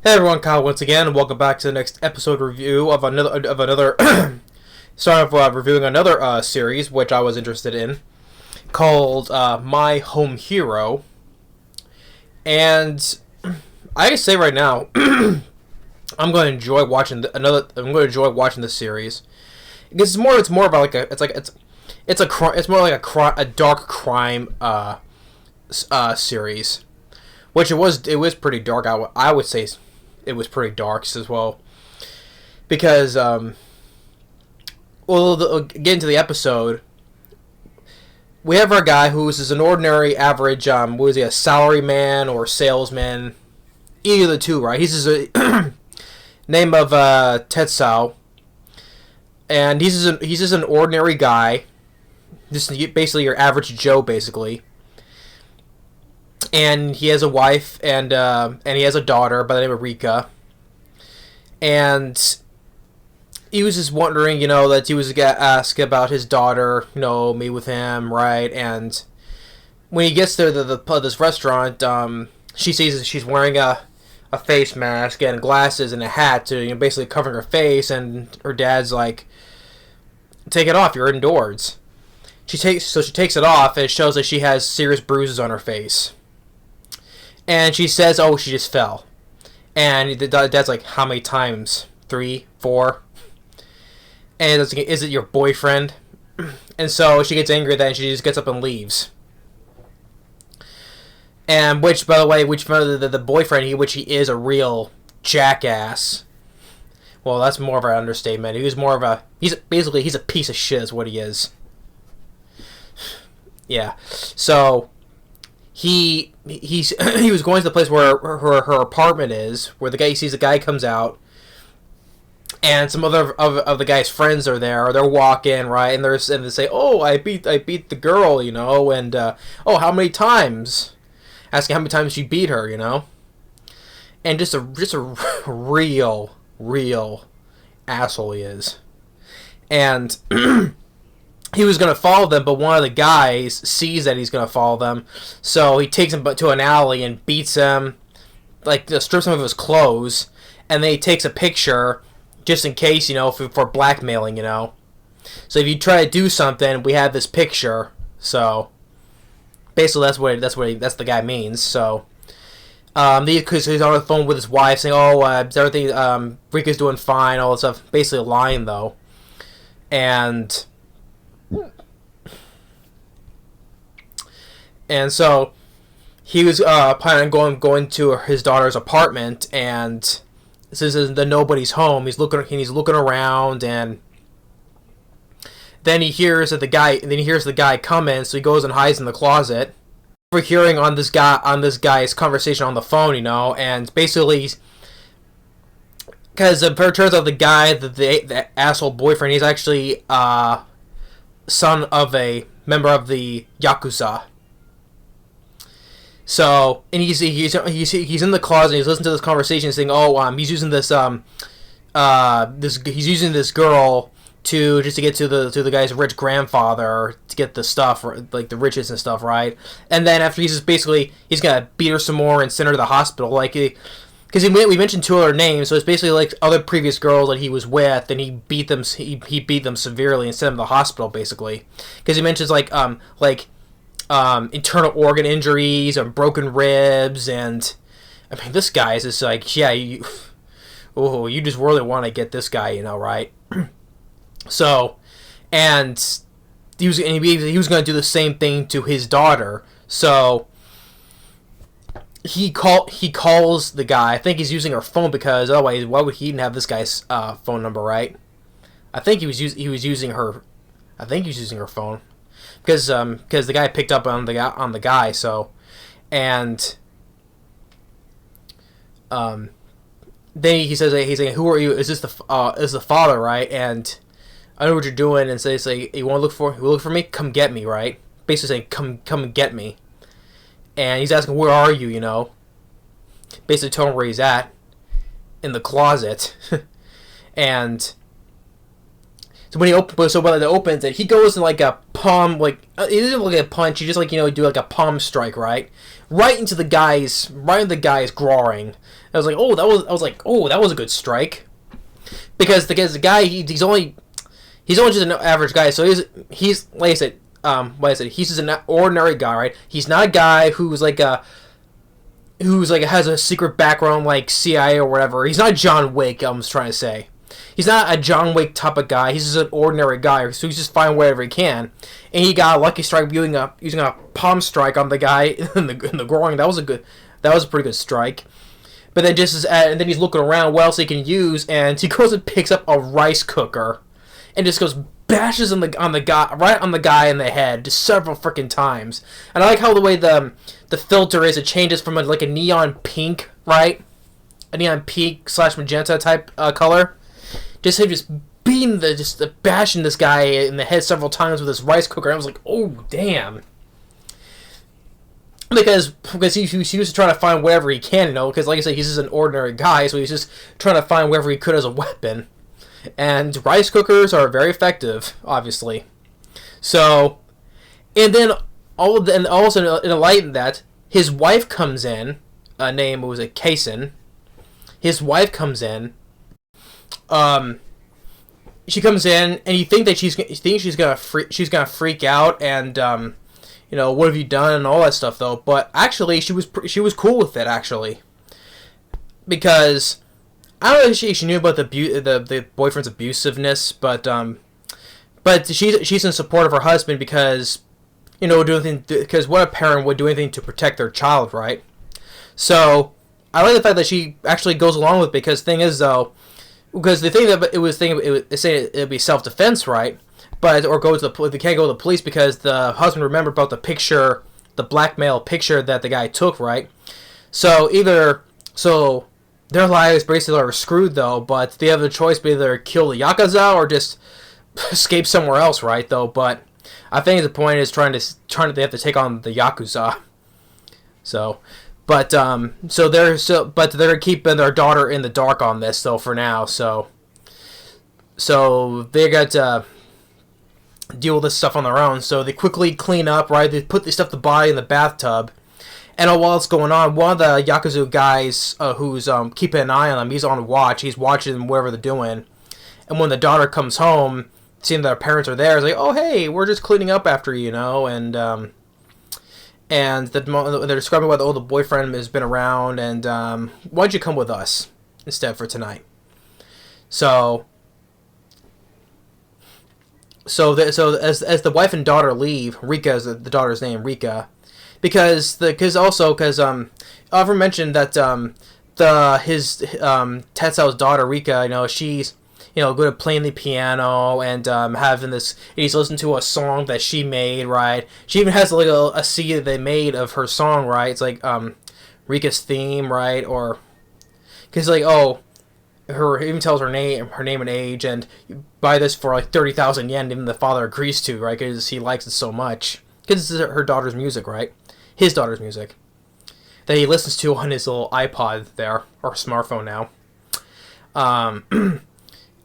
Hey everyone, Kyle once again, and welcome back to the next episode review of another start off reviewing another series which I was interested in, called My Home Hero. And I can say right now, I'm going to enjoy watching this series because it's more about it's more like a dark crime series, which it was pretty dark. I would say it was pretty dark as well, because get into the episode. We have our guy who's an ordinary average was he a salary man or salesman, either of the two, right? He's just a name of Tetsao, and he's just an ordinary guy, just basically your average Joe, basically. And he has a wife and he has a daughter by the name of Rika. And he was just wondering, that he was gonna ask about his daughter, meet with him, right? And when he gets there to this restaurant, she sees that she's wearing a face mask and glasses and a hat to basically covering her face, and her dad's like, "Take it off, you're indoors." She takes it off, and it shows that she has serious bruises on her face. And she says, "Oh, she just fell." And the dad's like, "How many times? 3, 4?" And it's like, "Is it your boyfriend?" And so she gets angry at that, and she just gets up and leaves. And by the way, the boyfriend, which he is a real jackass. Well, that's more of an understatement. He's a piece of shit is what he is. Yeah. So he was going to the place where her apartment is, where he sees the guy comes out, and some other of the guy's friends are there. They're walking, right, and they say, "Oh, I beat the girl, and oh, how many times?" Asking how many times she beat her, and just a real asshole he is, and. He was going to follow them, but one of the guys sees that he's going to follow them, so he takes him to an alley and beats him, strips him of his clothes, and then he takes a picture, just in case, for blackmailing, So if you try to do something, we have this picture, so basically that's the guy means, so. Because he's on the phone with his wife saying, "Oh, everything, Rika's doing fine," all this stuff, basically lying, though, And so he was planning on going to his daughter's apartment, and this is the nobody's home. He's looking around, and then he hears the guy come in, so he goes and hides in the closet. Overhearing on this guy's conversation on the phone, and basically, because it turns out the guy, the asshole boyfriend, he's actually son of a member of the Yakuza. So, and he's in the closet. He's listening to this conversation, saying, "Oh, he's using this he's using this girl to get to the guy's rich grandfather to get the stuff, like the riches and stuff, right?" And then after he's gonna beat her some more and send her to the hospital, because we mentioned 2 other names, so it's basically like other previous girls that he was with, and he beat them severely and sent them to the hospital, basically, because he mentions internal organ injuries and broken ribs, and I mean, this guy is just like, yeah, you just really want to get this guy, right? So, and he was going to do the same thing to his daughter. So he calls the guy. I think he's using her phone, because otherwise, why would he even have this guy's phone number, right? I think he was using her. I think he was using her phone. Because the guy picked up on the guy, so, and then he's saying, "Who are you? Is this the father, right? And I know what you're doing." And so they say, "You want to look for me? Come get me," right? Basically saying, "Come and get me." And he's asking, "Where are you?" Basically telling him where he's at, in the closet, and. So when it opens, he goes in like a palm, like, he didn't look at a punch, he just, like, do, like, a palm strike, right? Right into the guy's groin. I was like, oh, that was a good strike. Because the guy, he's only just an average guy, so he's like I said, he's just an ordinary guy, right? He's not a guy who's like has a secret background like CIA or whatever. He's not John Wick. I'm just trying to say, he's not a John Wick type of guy. He's just an ordinary guy, so he's just finding whatever he can. And he got a lucky strike using a palm strike on the guy in the groin. That was a pretty good strike. But then and then he's looking around what else he can use, and he goes and picks up a rice cooker, and just goes bashes on the guy in the head just several freaking times. And I like how the way the filter is, it changes from like a neon pink, right? A neon pink / magenta type color. Just him just beating bashing this guy in the head several times with this rice cooker. I was like, oh damn. Because he was just trying to find whatever he can, because like I said, he's just an ordinary guy, so he's just trying to find whatever he could as a weapon. And rice cookers are very effective, obviously. So, and then also in a light in that, his wife comes in, name was Kason. His wife comes in. She comes in, and you think that she's gonna freak out and what have you done and all that stuff though. But actually, she was cool with it actually, because I don't know if she knew about the boyfriend's abusiveness, but she's in support of her husband because because what a parent would do anything to protect their child, right? So I like the fact that she actually goes along with it, because thing is though, because the thing that it was saying it'd be self-defense, right? But they can't go to the police because the husband remembered about the blackmail picture that the guy took, right? So their lives basically are screwed though, but they have the choice to either kill the Yakuza or just escape somewhere else, right? Though, but I think the point is they have to take on the Yakuza. So, but they're keeping their daughter in the dark on this though for now. So they got to deal with this stuff on their own. So they quickly clean up, right? They put the body in the bathtub. And while it's going on, one of the Yakuza guys who's keeping an eye on them, he's on watch. He's watching them whatever they're doing. And when the daughter comes home, seeing that her parents are there, it's like, oh, hey, we're just cleaning up after you, and they're describing why the boyfriend has been around, and why don't you come with us instead for tonight? So as the wife and daughter leave, Rika is the daughter's name, Rika. Because Oliver mentioned that Tetsuo's daughter Rika, she's good at playing the piano and having this. He's listened to a song that she made, right? She even has like a CD that they made of her song, right? It's like Rika's theme, right? Or because her even tells her name and age, and you buy this for like 30,000 yen. Even the father agrees to, right? Because he likes it so much. Because this is her daughter's music, right? His daughter's music that he listens to on his little iPod there, or smartphone now.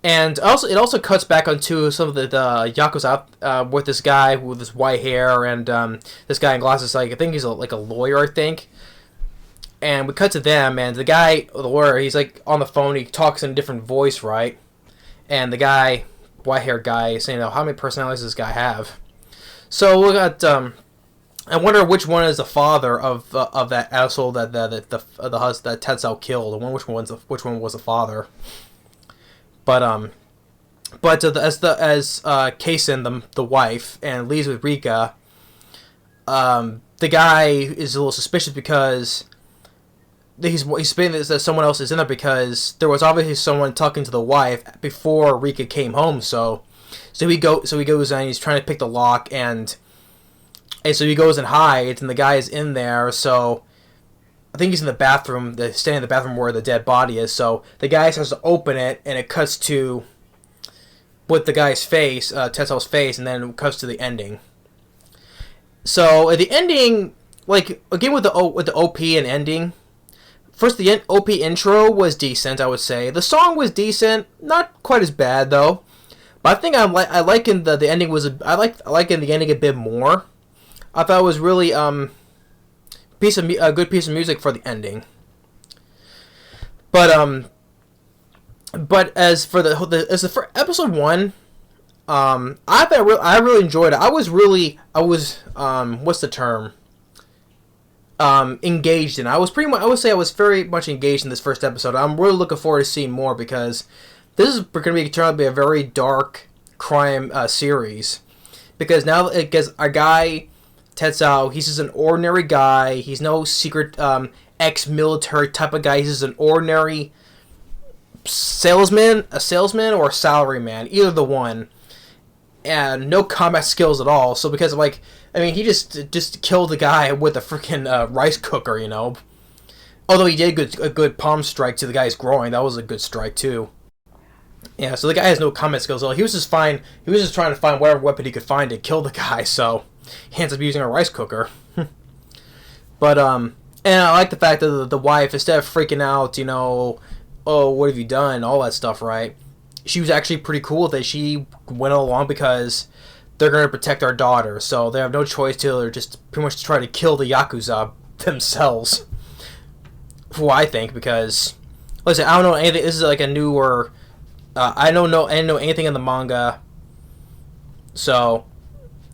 And it also cuts back onto some of the Yakuza with this guy with this white hair and this guy in glasses. Like I think he's like a lawyer, I think. And we cut to them, and the lawyer, he's like on the phone. He talks in a different voice, right? And the guy, white hair guy, is saying, "How many personalities does this guy have?" So we got. I wonder which one is the father of that asshole that the husband that Tetsuo killed. Which one was the father? But as Kason, the wife, and leaves with Rika, the guy is a little suspicious because he's saying that someone else is in there, because there was obviously someone talking to the wife before Rika came home. So he goes and he's trying to pick the lock, and so he goes and hides, and the guy is in there. So I think he's in the bathroom, standing in the bathroom where the dead body is. So the guy has to open it, and it cuts to with the guy's face, Tetsuo's face, and then it cuts to the ending. So at the ending, like again with the OP and ending. First, the OP intro was decent, I would say. The song was decent, not quite as bad though. But I think I like in the ending was I like in the ending a bit more. I thought it was really a good piece of music for the ending. But as for for episode 1, I really enjoyed it. I was what's the term? Engaged in. I was pretty much. I would say I was very much engaged in this first episode. I'm really looking forward to seeing more because this is going to turn out to be a very dark crime series. Because now it gets our guy Tetsuo. He's just an ordinary guy. He's no secret ex-military type of guy. He's just an ordinary a salesman or a salaryman, either the one, and no combat skills at all. So because he just killed the guy with a freaking rice cooker, you know. Although he did a good palm strike to the guy's groin, that was a good strike too. Yeah, so the guy has no combat skills at all. He was just fine. He was just trying to find whatever weapon he could find to kill the guy. So he ends up using a rice cooker. But and I like the fact that the wife, instead of freaking out, you know, oh, what have you done, all that stuff, right? She was actually pretty cool that she went along because they're going to protect our daughter, so they have no choice to just pretty much try to kill the Yakuza themselves. Who I think, because, like I said, I don't know anything. This is like a newer. I didn't know anything in the manga, so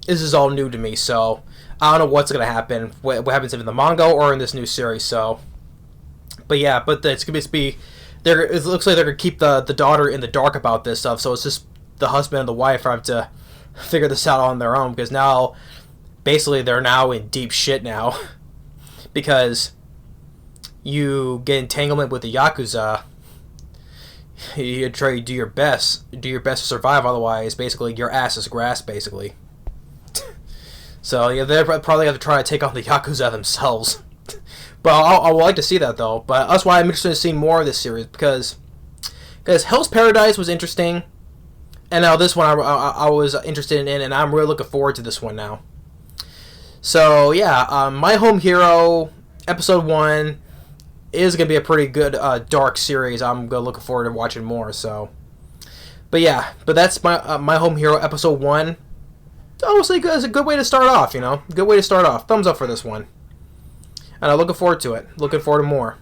this is all new to me. So I don't know what's going to happen. What happens in the manga or in this new series? So, but yeah, but it's going to be. It looks like they're going to keep the daughter in the dark about this stuff, so it's just the husband and the wife have to figure this out on their own, because now, basically, they're now in deep shit now. Because you get entanglement with the Yakuza, you try to do your best to survive, otherwise, basically, your ass is grass, basically. So, yeah, they probably have to try to take on the Yakuza themselves. But I would like to see that, though. But that's why I'm interested in seeing more of this series, because Hell's Paradise was interesting, and now this one I was interested in, and I'm really looking forward to this one now. So, yeah, My Home Hero, Episode 1, is going to be a pretty good dark series. I'm looking forward to watching more, so. But yeah, that's My Home Hero, Episode 1. Honestly, it's a good way to start off, you know? Good way to start off. Thumbs up for this one. And I'm looking forward to it. Looking forward to more.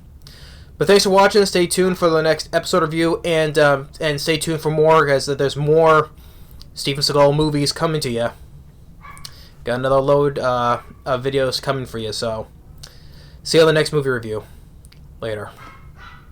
But thanks for watching. Stay tuned for the next episode review, and stay tuned for more, because there's more Steven Seagal movies coming to you. Got another load of videos coming for you. So, see you on the next movie review. Later.